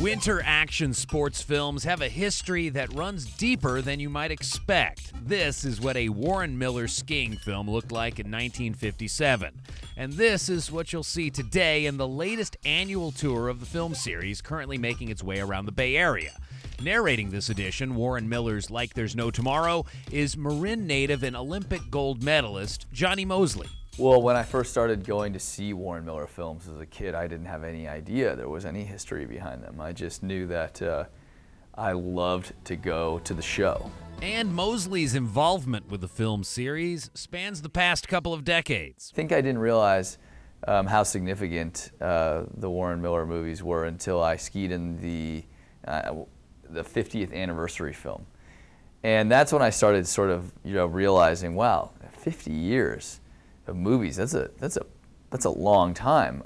Winter action sports films have a history that runs deeper than you might expect. This is what a Warren Miller skiing film looked like in 1957. And this is what you'll see today in the latest annual tour of the film series currently making its way around the Bay Area. Narrating this edition, Warren Miller's Like There's No Tomorrow, is Marin native and Olympic gold medalist Jonny Moseley. Well, when I first started going to see Warren Miller films as a kid, I didn't have any idea there was any history behind them. I just knew that I loved to go to the show. And Moseley's involvement with the film series spans the past couple of decades. I think I didn't realize how significant the Warren Miller movies were until I skied in the 50th anniversary film. And that's when I started sort of, realizing, wow, 50 years of movies, that's a long time.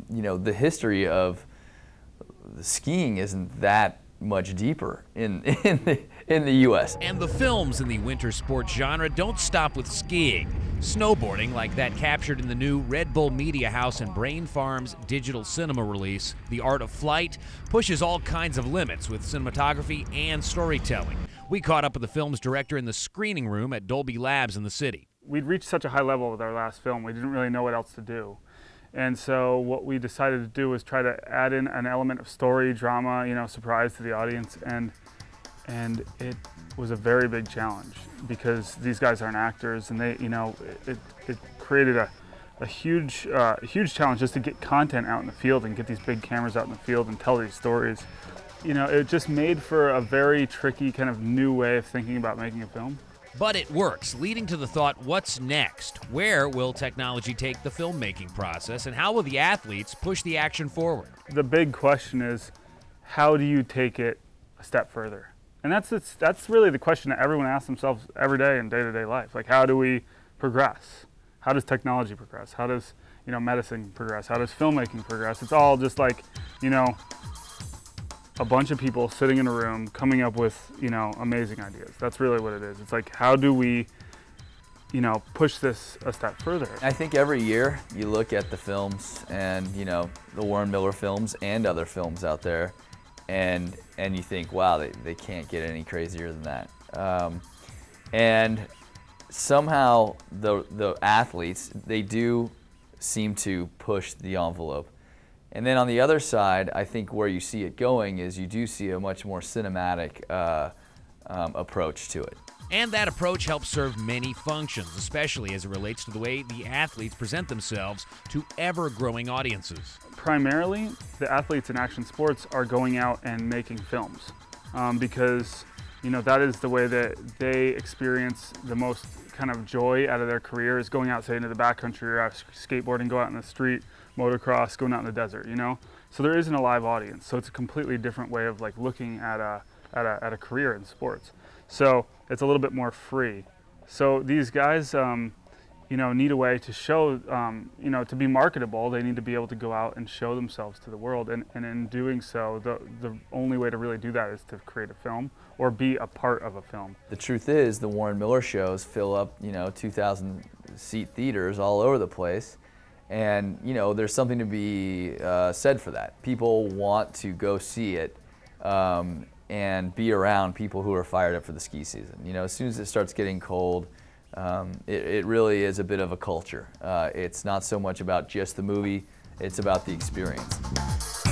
The history of the skiing isn't that much deeper in the U.S. And the films in the winter sports genre don't stop with skiing. Snowboarding, like that captured in the new Red Bull Media House and Brain Farm's digital cinema release, The Art of Flight, pushes all kinds of limits with cinematography and storytelling. We caught up with the film's director in the screening room at Dolby Labs in the city. We'd reached such a high level with our last film, we didn't really know what else to do. And so what we decided to do was try to add in an element of story, drama, surprise to the audience, and it was a very big challenge because these guys aren't actors, and they, it created a huge challenge just to get content out in the field and get these big cameras out in the field and tell these stories. It just made for a very tricky kind of new way of thinking about making a film. But it works, leading to the thought, what's next? Where will technology take the filmmaking process, and how will the athletes push the action forward? The big question is, how do you take it a step further? And that's really the question that everyone asks themselves every day in day-to-day life. Like, how do we progress? How does technology progress? How does, medicine progress? How does filmmaking progress? It's all just like, a bunch of people sitting in a room coming up with, amazing ideas. That's really what it is. It's like, how do we, push this a step further? I think every year you look at the films and, the Warren Miller films and other films out there, and you think, wow, they can't get any crazier than that. And somehow the athletes, they do seem to push the envelope. And then on the other side, I think where you see it going is you do see a much more cinematic approach to it. And that approach helps serve many functions, especially as it relates to the way the athletes present themselves to ever-growing audiences. Primarily, the athletes in action sports are going out and making films because that is the way that they experience the most kind of joy out of their career, is going out, say, into the backcountry or out skateboarding, go out in the street, motocross, going out in the desert, So there isn't a live audience, so it's a completely different way of like looking at a career in sports. So it's a little bit more free. So these guys, need a way to show, to be marketable, they need to be able to go out and show themselves to the world. And in doing so, the only way to really do that is to create a film or be a part of a film. The truth is, the Warren Miller shows fill up, 2,000-seat theaters all over the place. And, there's something to be said for that. People want to go see it and be around people who are fired up for the ski season. As soon as it starts getting cold, it really is a bit of a culture. It's not so much about just the movie, it's about the experience.